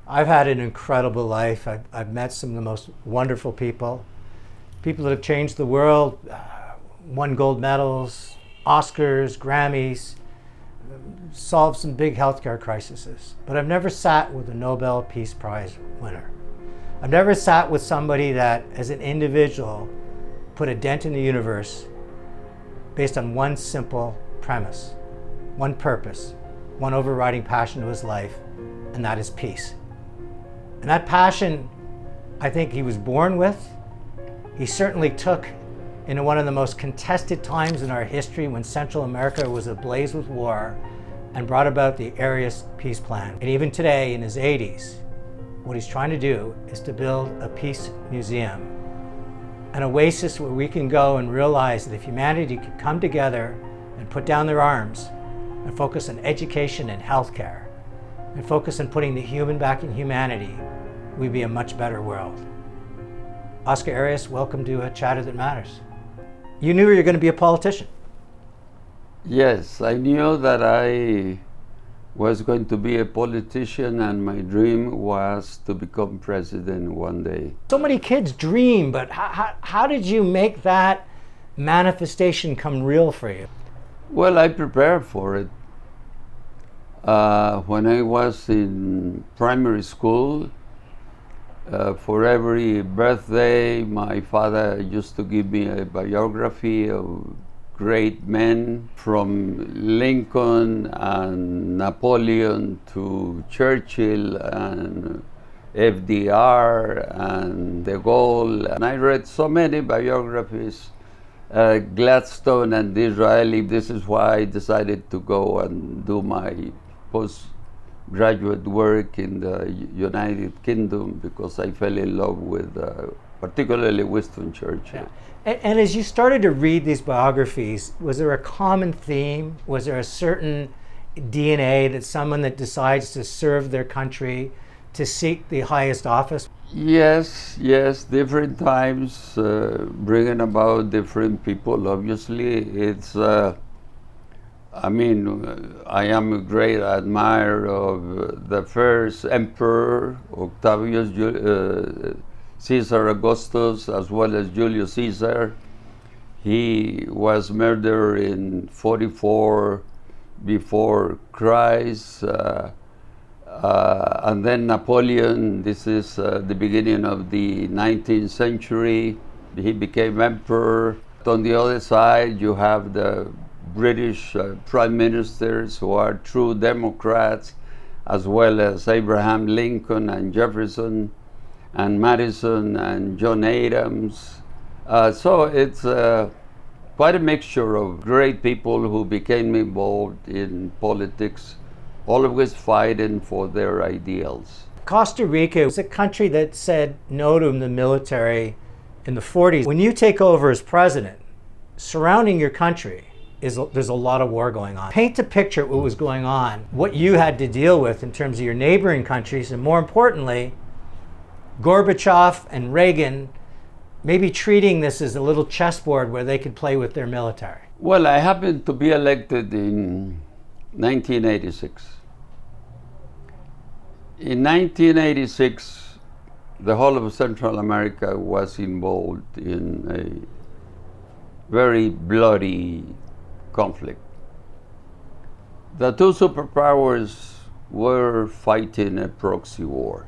I've had an incredible life. I've met some of the most wonderful people that have changed the world, won gold medals, Oscars, Grammys, solved some big healthcare crises. But I've never sat with a Nobel Peace Prize winner. I've never sat with somebody that, as an individual, put a dent in the universe based on one simple premise, one purpose, one overriding passion to his life, and that is peace. And that passion, I think he was born with. He certainly took in one of the most contested times in our history when Central America was ablaze with war and brought about the Arias Peace Plan. And even today, in his 80s, what he's trying to do is to build a peace museum, an oasis where we can go and realize that if humanity could come together and put down their arms and focus on education and healthcare, and focus on putting the human back in humanity, we'd be a much better world. Oscar Arias, welcome to A Chatter That Matters. You knew you were going to be a politician. Yes, I knew that I was going to be a politician, and my dream was to become president one day. So many kids dream, but how did you make that manifestation come real for you? Well, I prepared for it. When I was in primary school, for every birthday, my father used to give me a biography of great men, from Lincoln and Napoleon to Churchill and FDR and de Gaulle. And I read so many biographies, Gladstone and Disraeli. This is why I decided to go and do my postgraduate work in the United Kingdom, because I fell in love with particularly Winston Churchill. Yeah. And as you started to read these biographies, was there a common theme? Was there a certain DNA that someone that decides to serve their country, to seek the highest office? Yes, different times bringing about different people. Obviously, it's I am a great admirer of the first emperor, Octavius Caesar Augustus, as well as Julius Caesar. He was murdered in 44 before Christ. And then Napoleon, this is the beginning of the 19th century. He became emperor. On the other side, you have the British prime ministers who are true Democrats, as well as Abraham Lincoln and Jefferson and Madison and John Adams. So it's quite a mixture of great people who became involved in politics, always fighting for their ideals. Costa Rica was a country that said no to the military in the 40s. When you take over as president, surrounding your country, there's a lot of war going on. Paint a picture of what was going on, what you had to deal with in terms of your neighboring countries, and more importantly, Gorbachev and Reagan maybe treating this as a little chessboard where they could play with their military. Well, I happened to be elected in 1986. In 1986, the whole of Central America was involved in a very bloody conflict. The two superpowers were fighting a proxy war.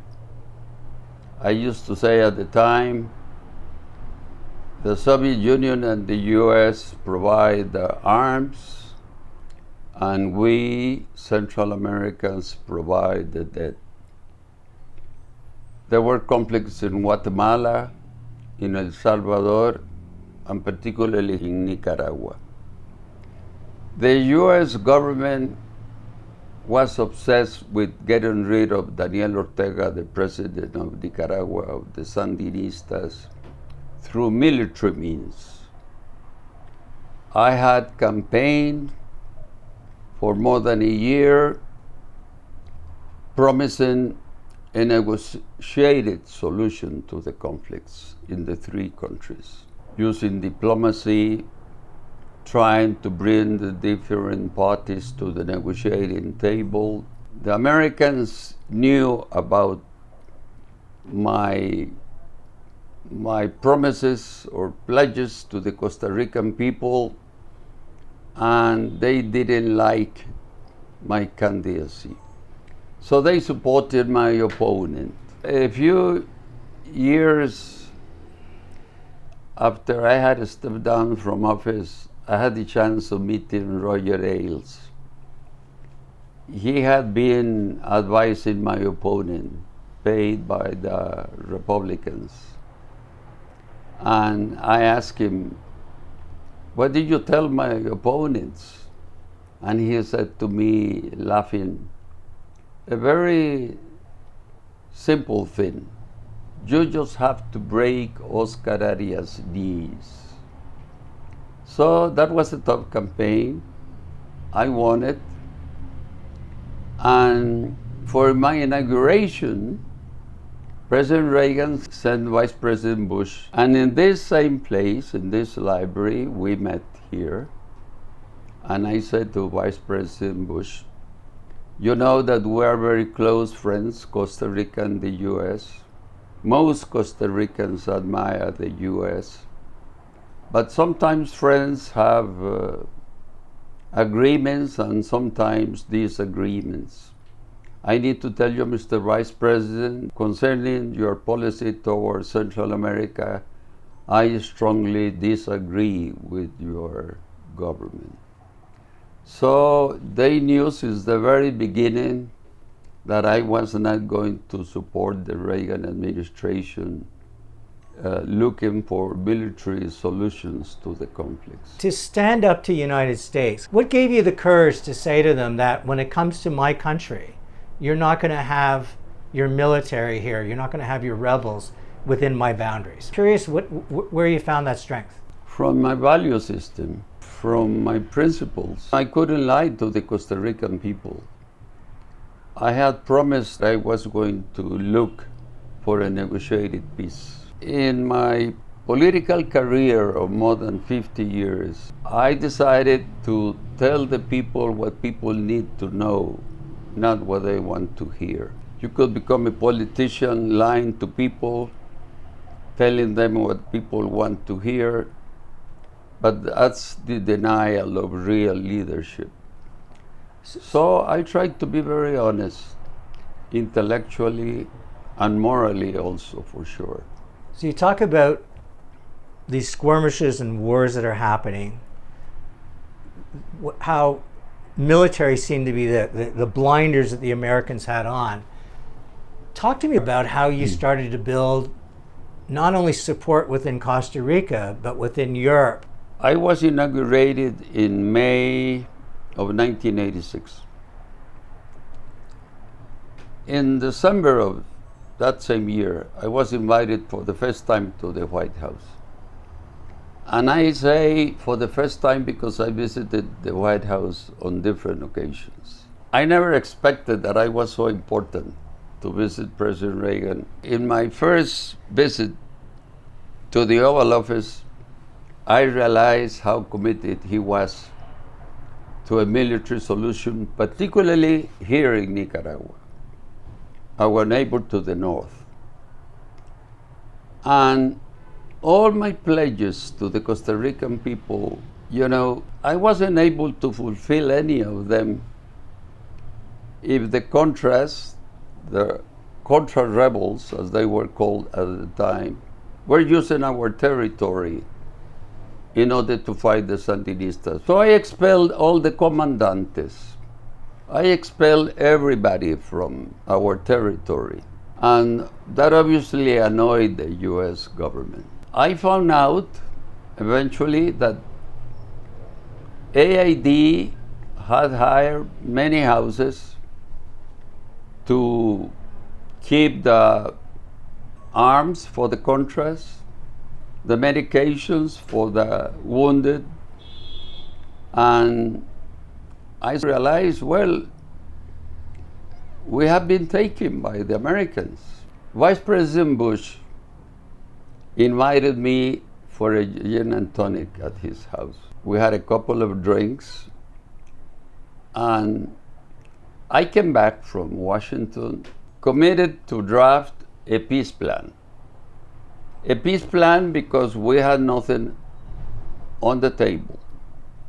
I used to say at the time, the Soviet Union and the US provide the arms, and we, Central Americans, provide the debt. There were conflicts in Guatemala, in El Salvador, and particularly in Nicaragua. The US government was obsessed with getting rid of Daniel Ortega, the president of Nicaragua, of the Sandinistas, through military means. I had campaigned for more than a year, promising a negotiated solution to the conflicts in the three countries, using diplomacy, trying to bring the different parties to the negotiating table. The Americans knew about my promises or pledges to the Costa Rican people, and they didn't like my candidacy. So they supported my opponent. A few years after I had stepped down from office, I had the chance of meeting Roger Ailes. He had been advising my opponent, paid by the Republicans. And I asked him, "What did you tell my opponents?" And he said to me, laughing, a very simple thing. "You just have to break Oscar Arias' knees." So that was a tough campaign. I won it. And for my inauguration, President Reagan sent Vice President Bush. And in this same place, in this library, we met here. And I said to Vice President Bush, "You know that we are very close friends, Costa Rica and the U.S. Most Costa Ricans admire the U.S. But sometimes friends have agreements and sometimes disagreements. I need to tell you, Mr. Vice President, concerning your policy towards Central America, I strongly disagree with your government." So they knew since the very beginning that I was not going to support the Reagan administration looking for military solutions to the conflicts. To stand up to the United States, what gave you the courage to say to them that when it comes to my country, you're not going to have your military here, you're not going to have your rebels within my boundaries? Curious where you found that strength. From my value system, from my principles. I couldn't lie to the Costa Rican people. I had promised I was going to look for a negotiated peace. In my political career of more than 50 years, I decided to tell the people what people need to know, not what they want to hear. You could become a politician lying to people, telling them what people want to hear, but that's the denial of real leadership. So I tried to be very honest, intellectually and morally also, for sure. So you talk about these skirmishes and wars that are happening, how military seemed to be the blinders that the Americans had on. Talk to me about how you started to build not only support within Costa Rica, but within Europe. I was inaugurated in May of 1986. In December of that same year, I was invited for the first time to the White House. And I say for the first time because I visited the White House on different occasions. I never expected that I was so important to visit President Reagan. In my first visit to the Oval Office, I realized how committed he was to a military solution, particularly here in Nicaragua, our neighbor to the north. And all my pledges to the Costa Rican people, I wasn't able to fulfill any of them if the Contras, the Contra rebels, as they were called at the time, were using our territory in order to fight the Sandinistas. So I expelled all the comandantes. I expelled everybody from our territory. And that obviously annoyed the US government. I found out eventually that AID had hired many houses to keep the arms for the Contras, the medications for the wounded, and I realized, well, we have been taken by the Americans. Vice President Bush invited me for a gin and tonic at his house. We had a couple of drinks, and I came back from Washington committed to draft a peace plan. A peace plan because we had nothing on the table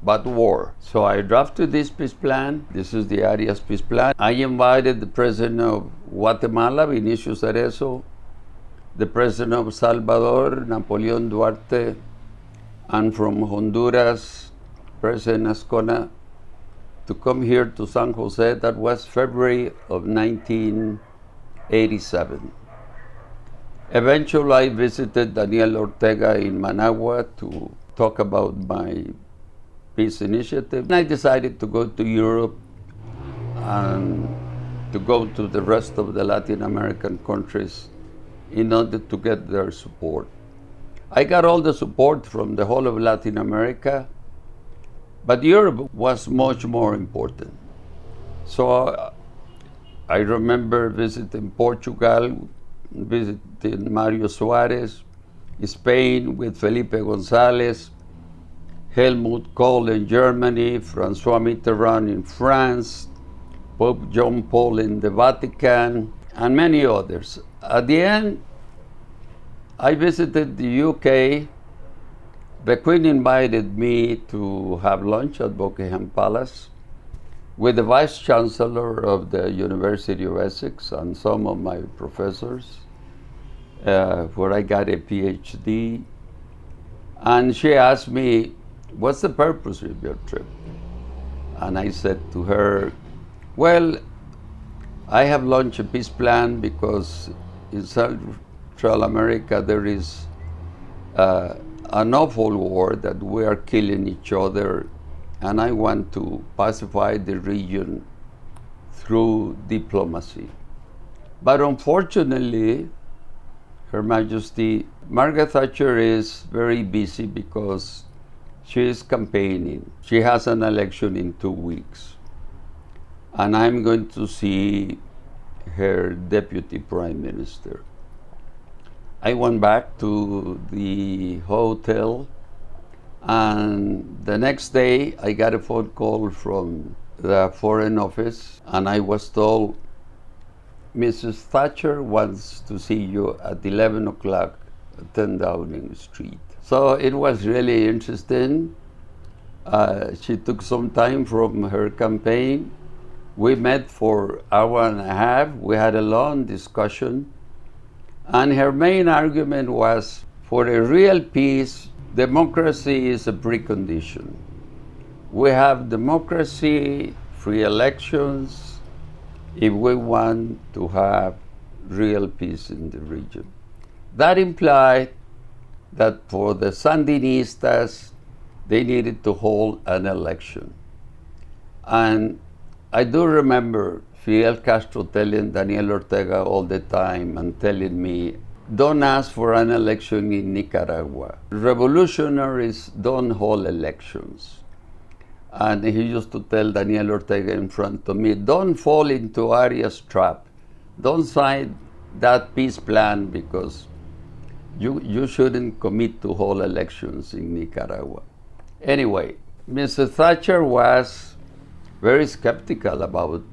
but war. So I drafted this peace plan. This is the Arias Peace Plan. I invited the President of Guatemala, Vinicius Cerezo, the President of Salvador, Napoleon Duarte, and from Honduras, President Ascona, to come here to San Jose. That was February of 1987. Eventually, I visited Daniel Ortega in Managua to talk about my peace initiative. And I decided to go to Europe and to go to the rest of the Latin American countries in order to get their support. I got all the support from the whole of Latin America, but Europe was much more important. So I remember visiting Portugal, visiting Mario Suarez, Spain with Felipe González, Helmut Kohl in Germany, François Mitterrand in France, Pope John Paul in the Vatican, and many others. At the end, I visited the UK. The Queen invited me to have lunch at Buckingham Palace with the Vice Chancellor of the University of Essex and some of my professors, where I got a PhD. And she asked me, "What's the purpose of your trip?" And I said to her, "Well, I have launched a peace plan because in Central America there is an awful war that we are killing each other, and I want to pacify the region through diplomacy. But unfortunately, Her Majesty, Margaret Thatcher is very busy because she is campaigning. She has an election in 2 weeks. And I'm going to see her deputy prime minister." I went back to the hotel, and the next day I got a phone call from the Foreign Office, and I was told, "Mrs. Thatcher wants to see you at 11 o'clock at 10 Downing Street." So it was really interesting. She took some time from her campaign. We met for an hour and a half. We had a long discussion. And her main argument was, for a real peace, democracy is a precondition. We have democracy, free elections, if we want to have real peace in the region. That implied that for the Sandinistas, they needed to hold an election. And I do remember Fidel Castro telling Daniel Ortega all the time and telling me, "Don't ask for an election in Nicaragua. Revolutionaries don't hold elections." And he used to tell Daniel Ortega in front of me, "Don't fall into Arias' trap. Don't sign that peace plan because you shouldn't commit to hold elections in Nicaragua." Anyway, Mr. Thatcher was very skeptical about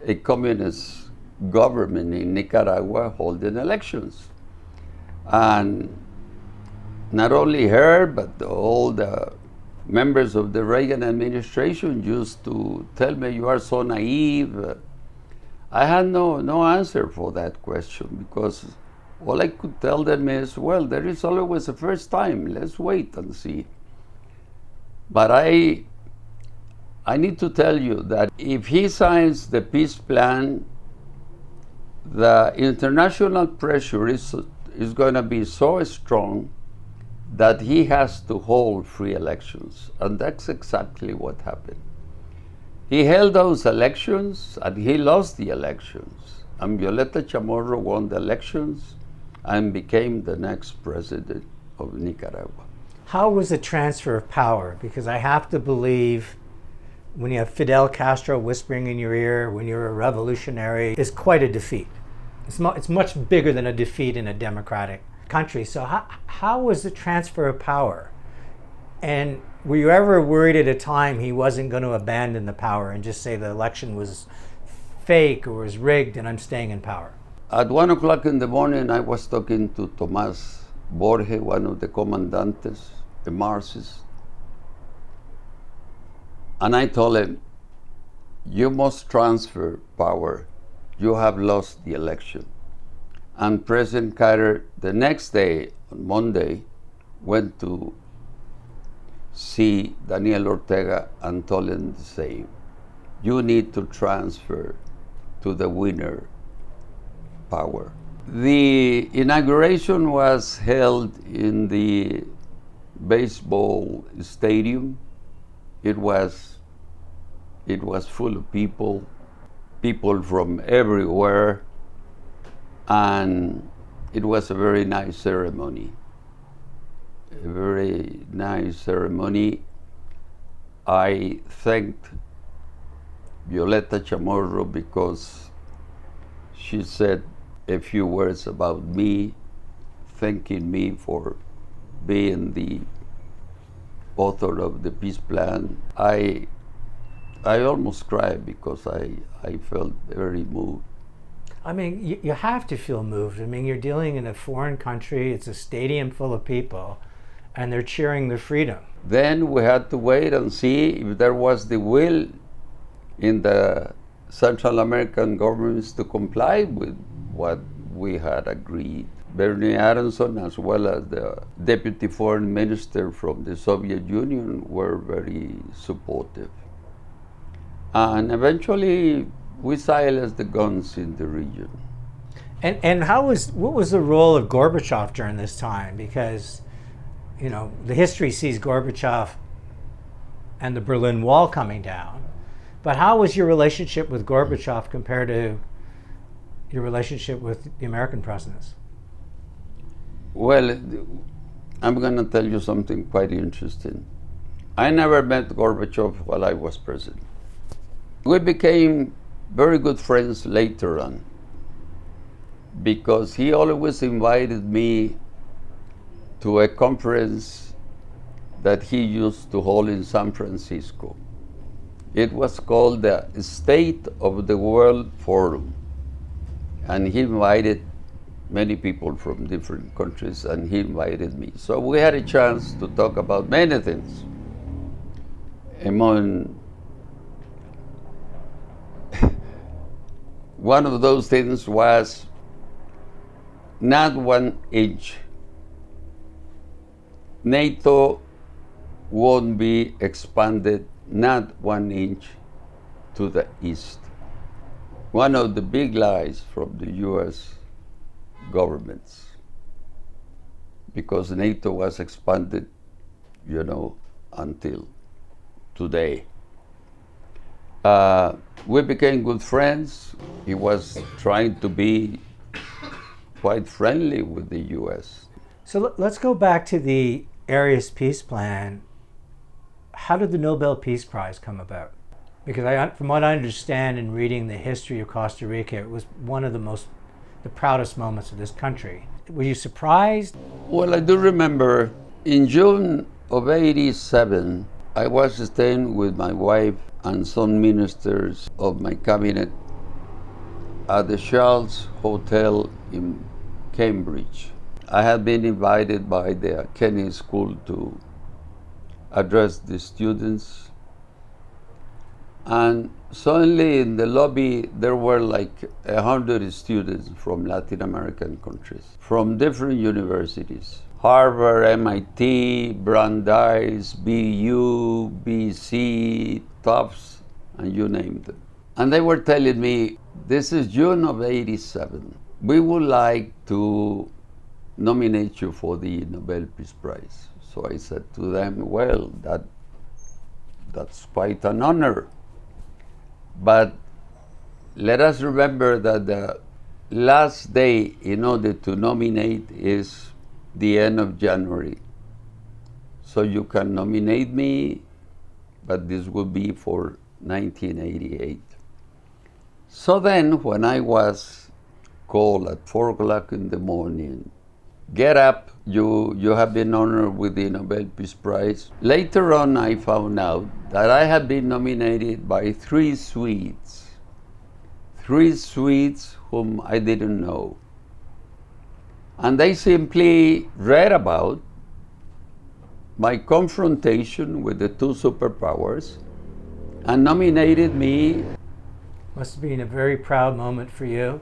a communist government in Nicaragua holding elections. And not only her, but all the members of the Reagan administration used to tell me, "You are so naive." I had no answer for that question because all I could tell them is, well, there is always a first time. Let's wait and see. But I need to tell you that if he signs the peace plan, the international pressure is going to be so strong that he has to hold free elections. And that's exactly what happened. He held those elections and he lost the elections. And Violeta Chamorro won the elections and became the next president of Nicaragua. How was the transfer of power? Because I have to believe when you have Fidel Castro whispering in your ear when you're a revolutionary, it's quite a defeat. It's much bigger than a defeat in a democratic country. So how was the transfer of power? And were you ever worried at a time he wasn't going to abandon the power and just say the election was fake or was rigged and I'm staying in power? At 1 o'clock in the morning, I was talking to Tomás Borges, one of the commandantes, the Marxists, and I told him, you must transfer power. You have lost the election. And President Carter, the next day, on Monday, went to see Daniel Ortega and told him the same. You need to transfer to the winner power. The inauguration was held in the baseball stadium. It was full of people from everywhere, and it was a very nice ceremony. A very nice ceremony. I thanked Violeta Chamorro because she said a few words about me, thanking me for being the author of the peace plan. I almost cried because I felt very moved. I mean, you have to feel moved. I mean, you're dealing in a foreign country, it's a stadium full of people, and they're cheering their freedom. Then we had to wait and see if there was the will in the Central American governments to comply with what we had agreed. Bernie Aronson, as well as the deputy foreign minister from the Soviet Union, were very supportive. And eventually, we silenced the guns in the region. And what was the role of Gorbachev during this time? Because, you know, the history sees Gorbachev and the Berlin Wall coming down. But how was your relationship with Gorbachev compared to your relationship with the American presidents? Well, I'm going to tell you something quite interesting. I never met Gorbachev while I was president. We became very good friends later on because he always invited me to a conference that he used to hold in San Francisco. It was called the State of the World Forum, and he invited many people from different countries, and he invited me. So we had a chance to talk about many things. Among one of those things was not 1 inch. NATO won't be expanded not 1 inch to the east. One of the big lies from the US governments, because NATO was expanded, you know, until today. We became good friends. He was trying to be quite friendly with the US. So let's go back to the Arias Peace Plan. How did the Nobel Peace Prize come about? Because from what I understand in reading the history of Costa Rica, it was one of the proudest moments of this country. Were you surprised? Well, I do remember in June of '87, I was staying with my wife and some ministers of my cabinet at the Charles Hotel in Cambridge. I had been invited by the Kennedy School to address the students. And suddenly in the lobby, there were like 100 students from Latin American countries, from different universities. Harvard, MIT, Brandeis, BU, BC, Tufts, and you name them. And they were telling me, this is June of '87. We would like to nominate you for the Nobel Peace Prize. So I said to them, well, that's quite an honor. But let us remember that the last day in order to nominate is the end of January. So you can nominate me, but this will be for 1988. So then when I was called at 4 o'clock in the morning, get up, you have been honored with the Nobel Peace Prize. Later on, I found out that I had been nominated by three Swedes 3 Swedes whom I didn't know. And they simply read about my confrontation with the 2 superpowers and nominated me. Must have been a very proud moment for you.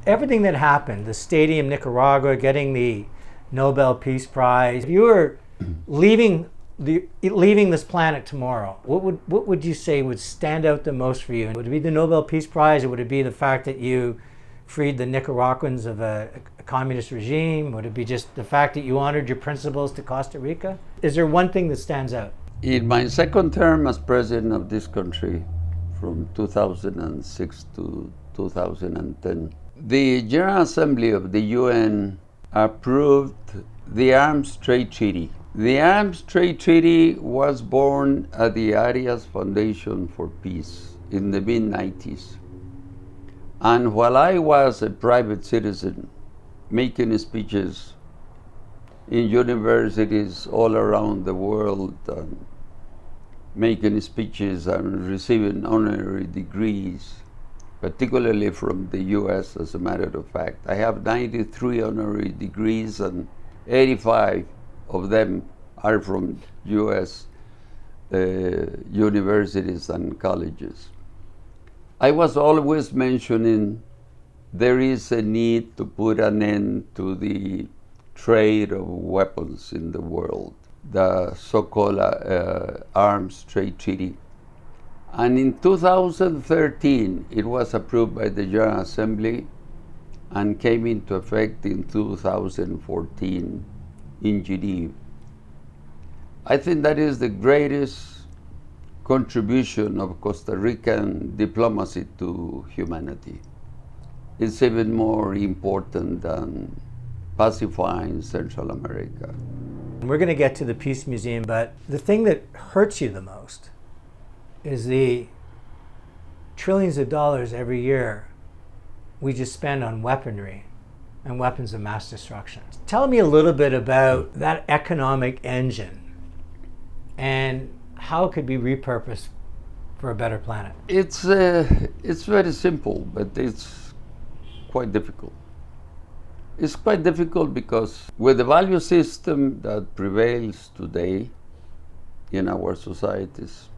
Everything that happened, the stadium, Nicaragua, getting the Nobel Peace Prize. If you were leaving this planet tomorrow, what would you say would stand out the most for you? Would it be the Nobel Peace Prize, or would it be the fact that you freed the Nicaraguans of a communist regime? Would it be just the fact that you honored your principles to Costa Rica? Is there one thing that stands out? In my second term as president of this country, from 2006 to 2010, the General Assembly of the UN approved the Arms Trade Treaty. The Arms Trade Treaty was born at the Arias Foundation for Peace in the mid-90s. And while I was a private citizen making speeches in universities all around the world, making speeches and receiving honorary degrees, particularly from the US, as a matter of fact. I have 93 honorary degrees, and 85 of them are from US universities and colleges. I was always mentioning there is a need to put an end to the trade of weapons in the world, the so-called Arms Trade Treaty. And in 2013, it was approved by the General Assembly and came into effect in 2014 in Geneva. I think that is the greatest contribution of Costa Rican diplomacy to humanity. It's even more important than pacifying Central America. We're going to get to the Peace Museum, but the thing that hurts you the most is the trillions of dollars every year we just spend on weaponry and weapons of mass destruction. Tell me a little bit about that economic engine and how it could be repurposed for a better planet. It's very simple, but it's quite difficult. It's quite difficult because with the value system that prevails today in our societies,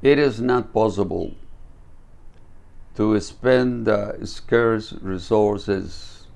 it is not possible to spend scarce resources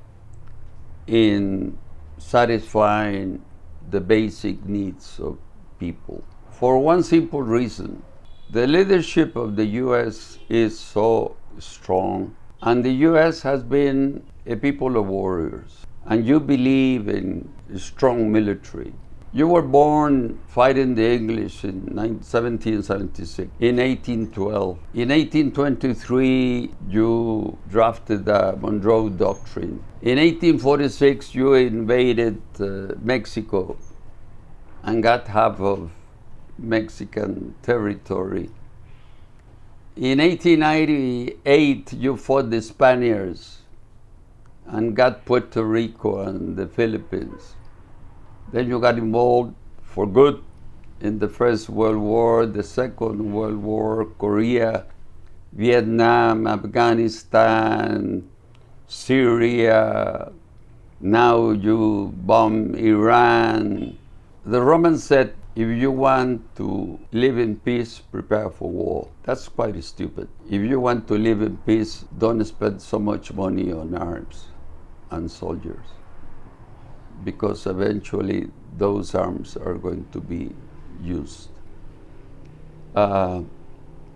in satisfying the basic needs of people. For one simple reason, the leadership of the US is so strong, and the US has been a people of warriors, and you believe in a strong military. You were born fighting the English in 1776, in 1812. In 1823, you drafted the Monroe Doctrine. In 1846, you invaded Mexico and got half of Mexican territory. In 1898, you fought the Spaniards and got Puerto Rico and the Philippines. Then you got involved for good in the First World War, the Second World War, Korea, Vietnam, Afghanistan, Syria. Now you bomb Iran. The Romans said, if you want to live in peace, prepare for war. That's quite stupid. If you want to live in peace, don't spend so much money on arms and soldiers, because eventually those arms are going to be used.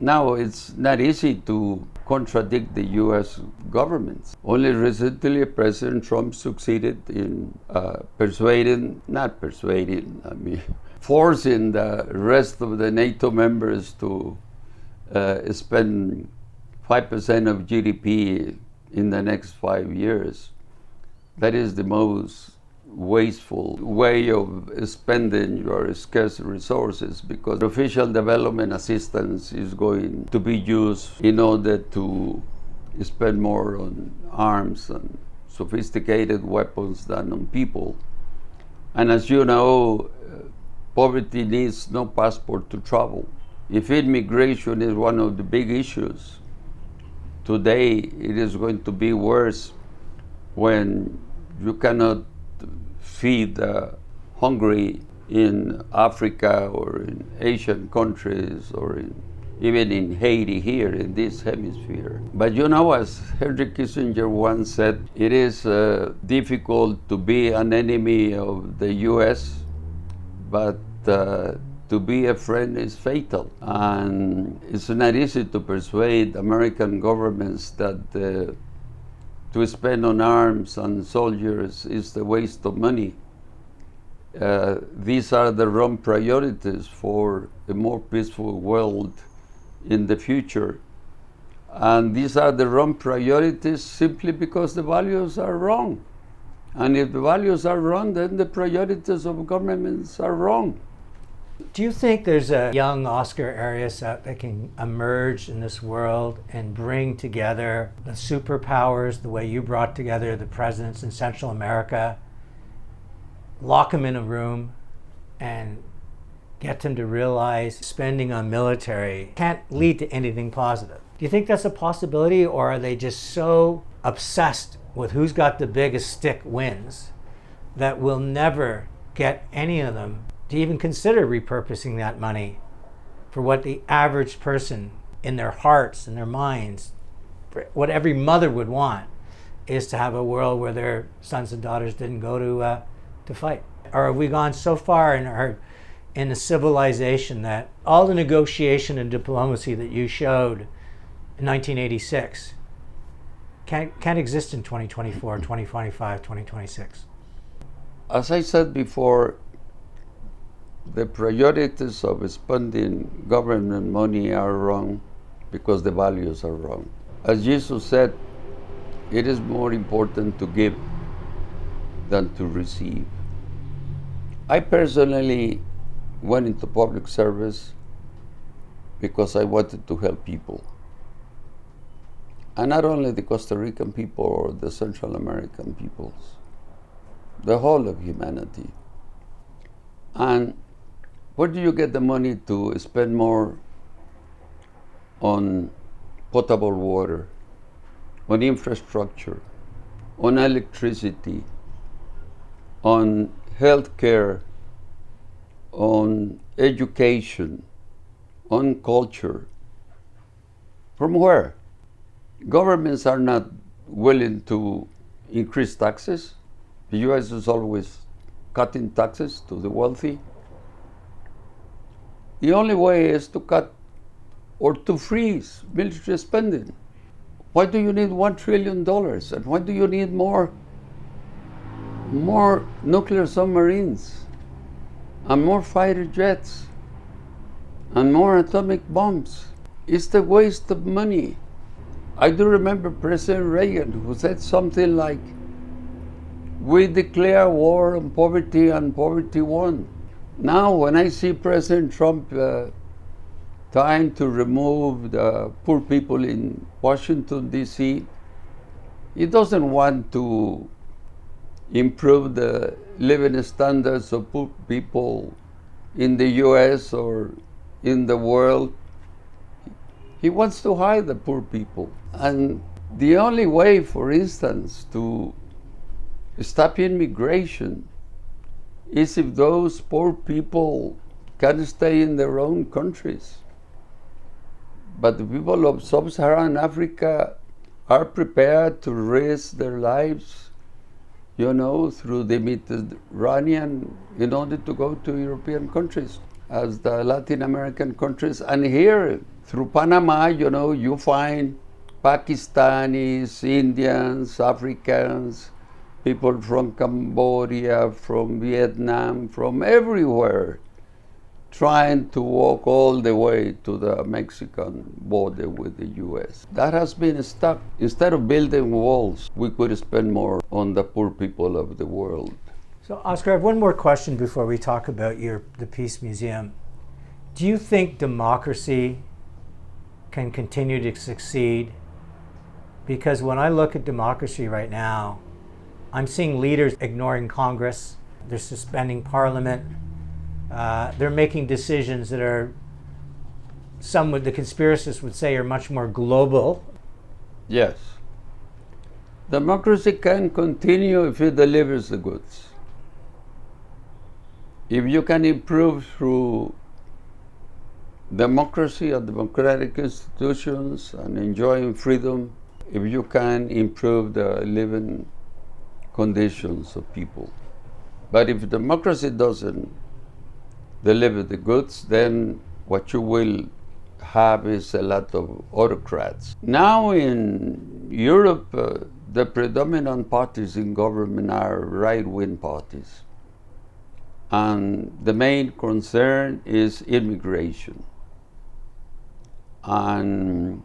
Now, it's not easy to contradict the US government. Only recently, President Trump succeeded in forcing the rest of the NATO members to spend 5% of GDP in the next 5 years. That is the most wasteful way of spending your scarce resources, because official development assistance is going to be used in order to spend more on arms and sophisticated weapons than on people. And as you know, poverty needs no passport to travel. If immigration is one of the big issues today it is going to be worse when you cannot feed the hungry in Africa or in Asian countries or even in Haiti here in this hemisphere. But you know, as Henry Kissinger once said, it is difficult to be an enemy of the US, but to be a friend is fatal. And it's not easy to persuade American governments that to spend on arms and soldiers is the waste of money. These are the wrong priorities for a more peaceful world in the future. And these are the wrong priorities simply because the values are wrong. And if the values are wrong, then the priorities of governments are wrong. Do you think there's a young Oscar Arias that can emerge in this world and bring together the superpowers the way you brought together the presidents in Central America, lock them in a room, and get them to realize spending on military can't lead to anything positive? Do you think that's a possibility, or are they just so obsessed with who's got the biggest stick wins that we'll never get any of them to even consider repurposing that money for what the average person in their hearts and their minds, what every mother would want, is to have a world where their sons and daughters didn't go to fight? Or have we gone so far in the civilization that all the negotiation and diplomacy that you showed in 1986 can't exist in 2024, 2025, 2026? As I said before, the priorities of spending government money are wrong because the values are wrong. As Jesus said, it is more important to give than to receive. I personally went into public service because I wanted to help people. And not only the Costa Rican people or the Central American peoples, the whole of humanity. And where do you get the money to spend more on potable water, on infrastructure, on electricity, on healthcare, on education, on culture? From where? Governments are not willing to increase taxes. The US is always cutting taxes to the wealthy. The only way is to cut or to freeze military spending. Why do you need $1 trillion? And why do you need more nuclear submarines and more fighter jets and more atomic bombs? It's the waste of money. I do remember President Reagan, who said something like, "We declare war on poverty and poverty won." Now, when I see President Trump trying to remove the poor people in Washington, D.C., he doesn't want to improve the living standards of poor people in the U.S. or in the world. He wants to hide the poor people. And the only way, for instance, to stop immigration is if those poor people can stay in their own countries. But the people of sub-Saharan Africa are prepared to risk their lives, through the Mediterranean in order to go to European countries, as the Latin American countries. And here, through Panama, you find Pakistanis, Indians, Africans, people from Cambodia, from Vietnam, from everywhere, trying to walk all the way to the Mexican border with the US. That has been stuck. Instead of building walls, we could spend more on the poor people of the world. So, Oscar, I have one more question before we talk about the Peace Museum. Do you think democracy can continue to succeed? Because when I look at democracy right now, I'm seeing leaders ignoring Congress. They're suspending Parliament. They're making decisions that the conspiracists would say are much more global. Yes. Democracy can continue if it delivers the goods. If you can improve through democracy and democratic institutions and enjoying freedom, if you can improve the living conditions of people. But if democracy doesn't deliver the goods, then what you will have is a lot of autocrats. Now in Europe, the predominant parties in government are right-wing parties. And the main concern is immigration. And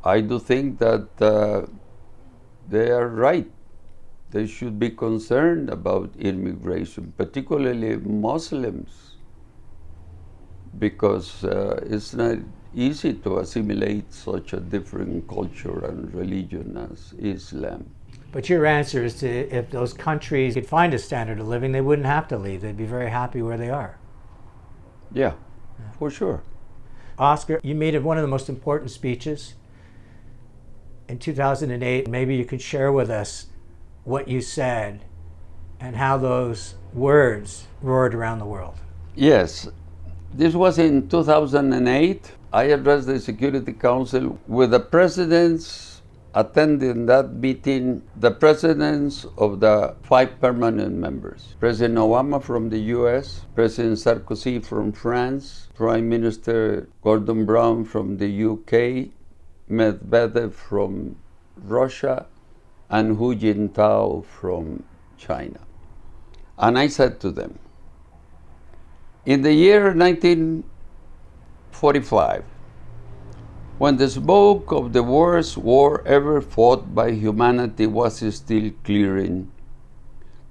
I do think that they are right. They should be concerned about immigration, particularly Muslims, because it's not easy to assimilate such a different culture and religion as Islam. But your answer is to, if those countries could find a standard of living, they wouldn't have to leave. They'd be very happy where they are. Yeah, for sure. Oscar, you made one of the most important speeches in 2008. Maybe you could share with us what you said and how those words roared around the world. Yes, this was in 2008. I addressed the Security Council with the presidents attending that meeting, the presidents of the 5 permanent members. President Obama from the US, President Sarkozy from France, Prime Minister Gordon Brown from the UK, Medvedev from Russia, and Hu Jintao from China. And I said to them, in the year 1945, when the smoke of the worst war ever fought by humanity was still clearing,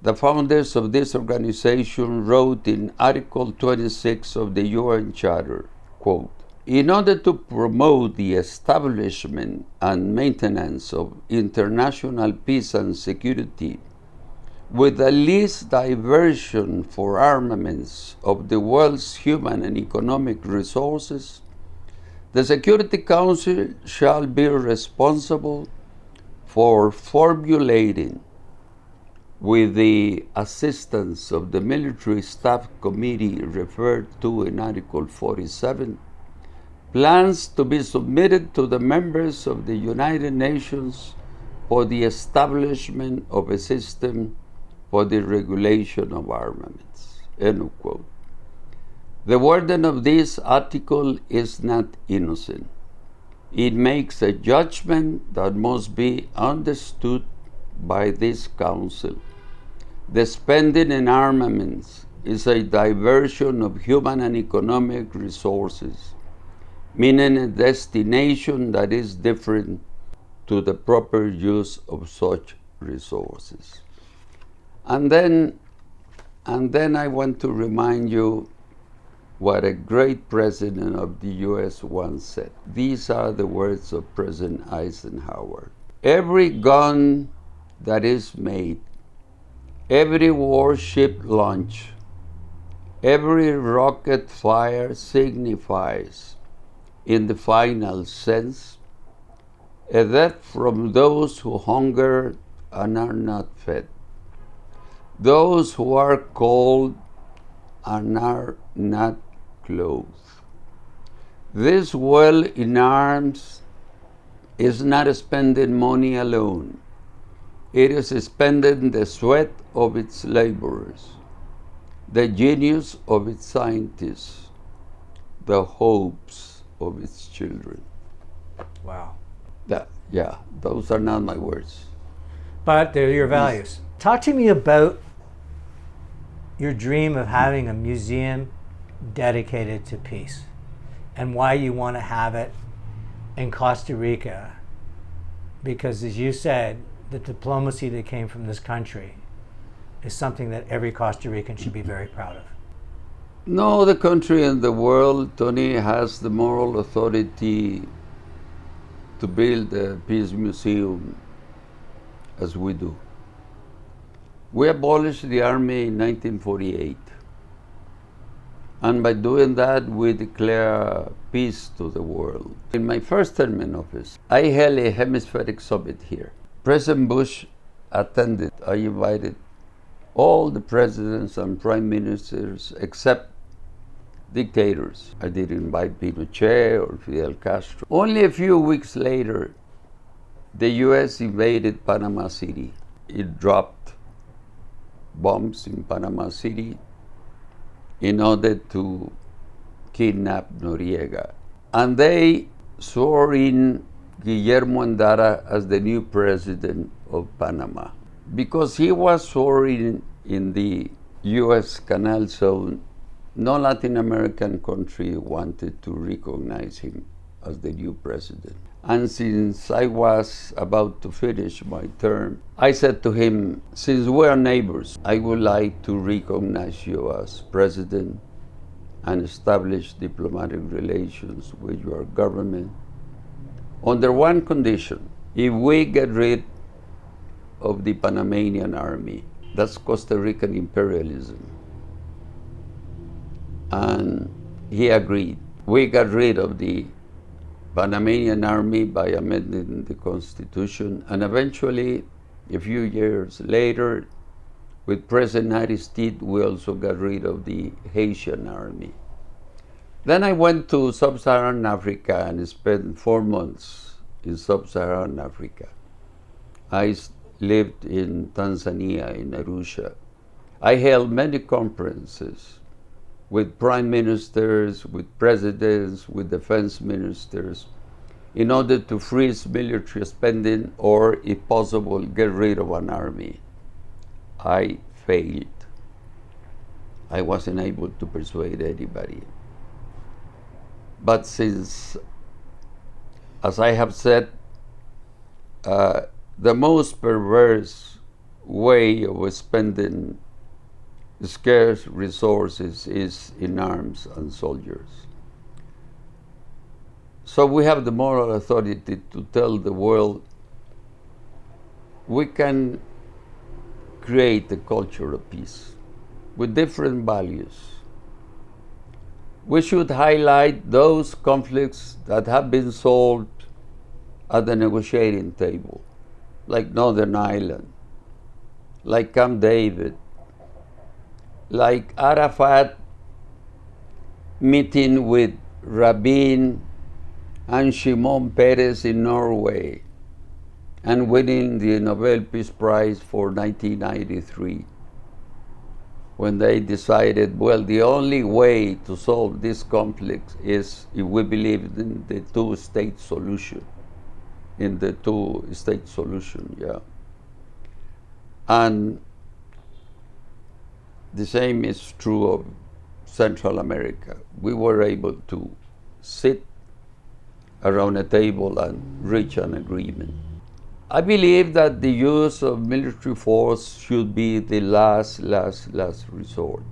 the founders of this organization wrote in Article 26 of the UN Charter, quote, in order to promote the establishment and maintenance of international peace and security, with the least diversion for armaments of the world's human and economic resources, the Security Council shall be responsible for formulating, with the assistance of the Military Staff Committee referred to in Article 47, plans to be submitted to the members of the United Nations for the establishment of a system for the regulation of armaments, end of quote. The wording of this article is not innocent. It makes a judgment that must be understood by this Council. The spending in armaments is a diversion of human and economic resources, meaning a destination that is different to the proper use of such resources. And then I want to remind you what a great president of the US once said. These are the words of President Eisenhower. Every gun that is made, every warship launch, every rocket fire signifies, in the final sense, a death from those who hunger and are not fed, those who are cold and are not clothed. This well in arms is not spending money alone. It is spending the sweat of its laborers, the genius of its scientists, the hopes of its children. Wow. Yeah, those are not my words. But they're your values. Talk to me about your dream of having a museum dedicated to peace and why you want to have it in Costa Rica. Because as you said, the diplomacy that came from this country is something that every Costa Rican should be very proud of. No other country in the world, Tony, has the moral authority to build a peace museum as we do. We abolished the army in 1948. And by doing that, we declare peace to the world. In my first term in office, I held a hemispheric summit here. President Bush attended. I invited all the presidents and prime ministers except dictators. I didn't invite Pinochet or Fidel Castro. Only a few weeks later, the US invaded Panama City. It dropped bombs in Panama City in order to kidnap Noriega. And they swore in Guillermo Endara as the new president of Panama. Because he was sworn in the US Canal Zone, no Latin American country wanted to recognize him as the new president. And since I was about to finish my term, I said to him, since we are neighbors, I would like to recognize you as president and establish diplomatic relations with your government under one condition: if we get rid of the Panamanian army, that's Costa Rican imperialism. And he agreed. We got rid of the Panamanian army by amending the Constitution, and eventually, a few years later, with President Aristide, we also got rid of the Haitian army. Then I went to Sub-Saharan Africa and spent 4 months in Sub-Saharan Africa. I lived in Tanzania, in Arusha. I held many conferences with prime ministers, with presidents, with defense ministers, in order to freeze military spending or, if possible, get rid of an army. I failed. I wasn't able to persuade anybody. But since, as I have said, the most perverse way of spending scarce resources is in arms and soldiers. So we have the moral authority to tell the world we can create a culture of peace with different values. We should highlight those conflicts that have been solved at the negotiating table, like Northern Ireland, like Camp David, like Arafat meeting with Rabin and Shimon Peres in Norway and winning the Nobel Peace Prize for 1993, when they decided, well, the only way to solve this conflict is if we believe in the two-state solution, yeah. And the same is true of Central America. We were able to sit around a table and reach an agreement. I believe that the use of military force should be the last resort.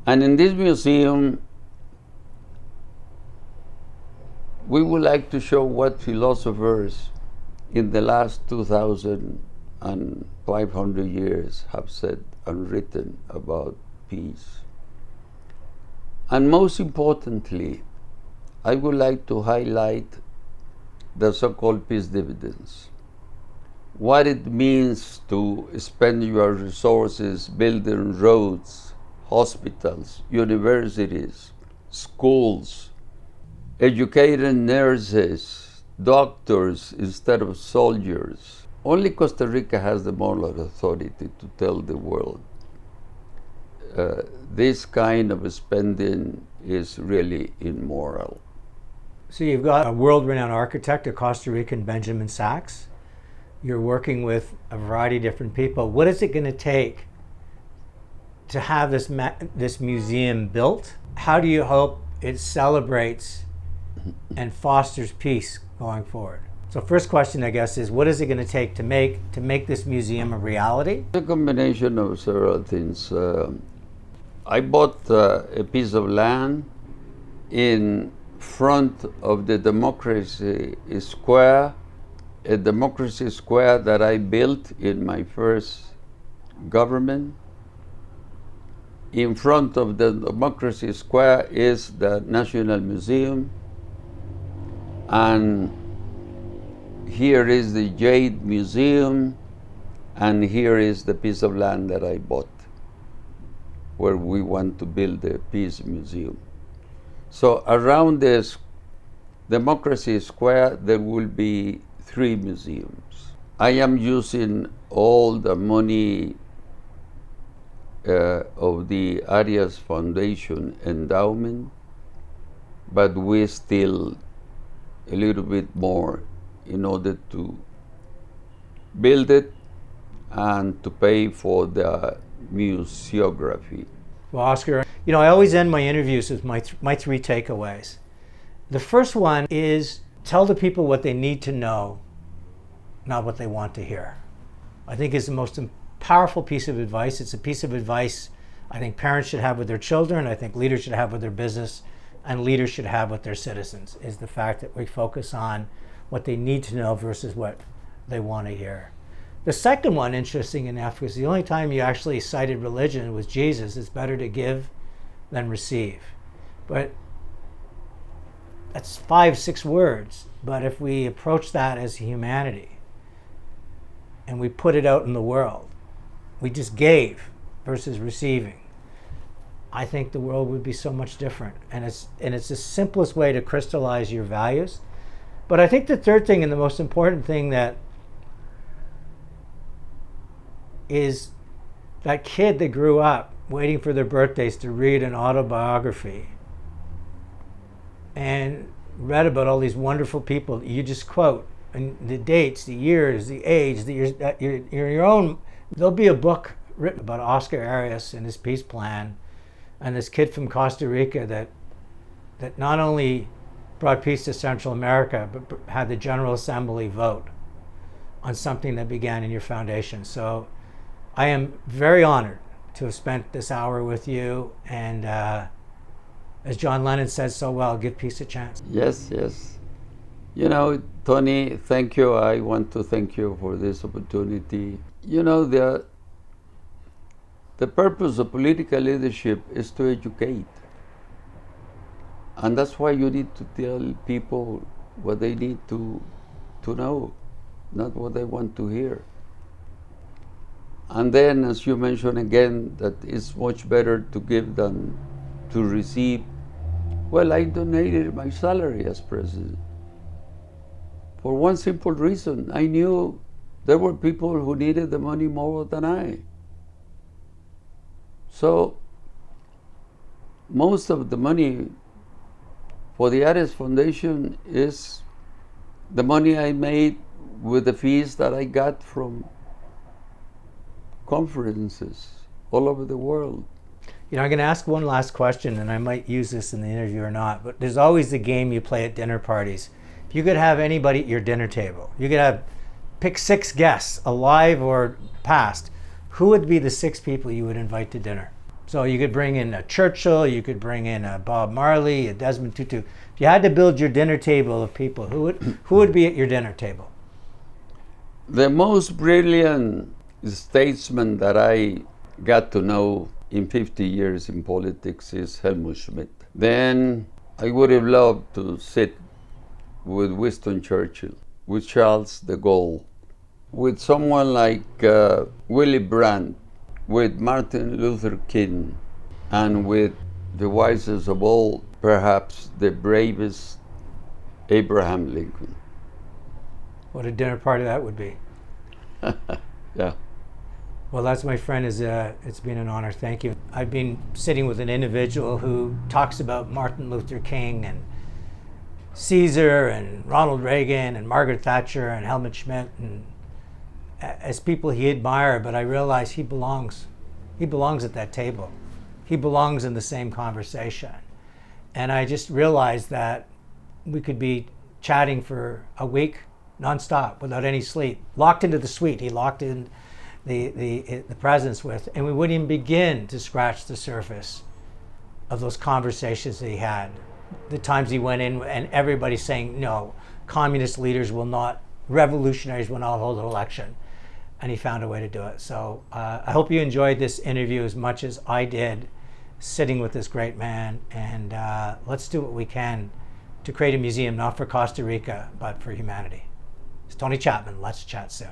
And in this museum, we would like to show what philosophers in the last 2,500 years have said and written about peace. And most importantly, I would like to highlight the so-called peace dividends. What it means to spend your resources building roads, hospitals, universities, schools, educating nurses, doctors instead of soldiers. Only Costa Rica has the moral authority to tell the world this kind of spending is really immoral. So you've got a world-renowned architect, a Costa Rican, Benjamin Sachs. You're working with a variety of different people. What is it going to take to have this museum built? How do you hope it celebrates and fosters peace going forward? So first question, I guess, is what is it going to take to make this museum a reality? It's a combination of several things. I bought a piece of land in front of the Democracy Square, a Democracy Square that I built in my first government. In front of the Democracy Square is the National Museum, and here is the Jade Museum, and here is the piece of land that I bought, where we want to build the Peace Museum. So around this Democracy Square, there will be 3 museums. I am using all the money of the Arias Foundation endowment, but we still a little bit more in order to build it and to pay for the museography. Well, Oscar, I always end my interviews with my 3 takeaways. The first one is tell the people what they need to know, not what they want to hear. I think it's the most powerful piece of advice. It's a piece of advice I think parents should have with their children, I think leaders should have with their business, and leaders should have with their citizens, is the fact that we focus on what they need to know versus what they want to hear. The second one, interesting enough, was the only time you actually cited religion was Jesus. It's better to give than receive. But that's 5-6 words. But if we approach that as humanity and we put it out in the world, we just gave versus receiving, I think the world would be so much different. And it's the simplest way to crystallize your values. But I think the third thing and the most important thing that is that kid that grew up waiting for their birthdays to read an autobiography and read about all these wonderful people you just quote, and the dates, the years, the age, your own. There'll be a book written about Oscar Arias and his peace plan, and this kid from Costa Rica that not only brought peace to Central America, but had the General Assembly vote on something that began in your foundation. So I am very honored to have spent this hour with you, and as John Lennon says so well, give peace a chance. Yes, yes. Tony, thank you. I want to thank you for this opportunity. The purpose of political leadership is to educate. And that's why you need to tell people what they need to know, not what they want to hear. And then, as you mentioned again, that it's much better to give than to receive. Well, I donated my salary as president for one simple reason. I knew there were people who needed the money more than I. So most of the money for the Arias Foundation is the money I made with the fees that I got from conferences all over the world. I'm going to ask one last question, and I might use this in the interview or not, but there's always the game you play at dinner parties. If you could have anybody at your dinner table, you could pick 6 guests, alive or past, who would be the 6 people you would invite to dinner? So you could bring in a Churchill, you could bring in a Bob Marley, a Desmond Tutu. If you had to build your dinner table of people, who would be at your dinner table? The most brilliant statesman that I got to know in 50 years in politics is Helmut Schmidt. Then I would have loved to sit with Winston Churchill, with Charles de Gaulle, with someone like Willy Brandt, with Martin Luther King, and with the wisest of all, perhaps the bravest, Abraham Lincoln. What a dinner party that would be. Yeah. Well, that's, my friend, it's been an honor. Thank you. I've been sitting with an individual who talks about Martin Luther King and Caesar and Ronald Reagan and Margaret Thatcher and Helmut Schmidt, and as people he admired, but I realize he belongs at that table. He belongs in the same conversation. And I just realized that we could be chatting for a week nonstop without any sleep, locked into the suite he locked in the presence with, and we wouldn't even begin to scratch the surface of those conversations that he had. The times he went in and everybody saying, no, communist leaders will not, revolutionaries will not hold an election. And he found a way to do it. So I hope you enjoyed this interview as much as I did. sitting with this great man, and let's do what we can to create a museum not for Costa Rica, but for humanity. It's Tony Chapman. Let's chat soon.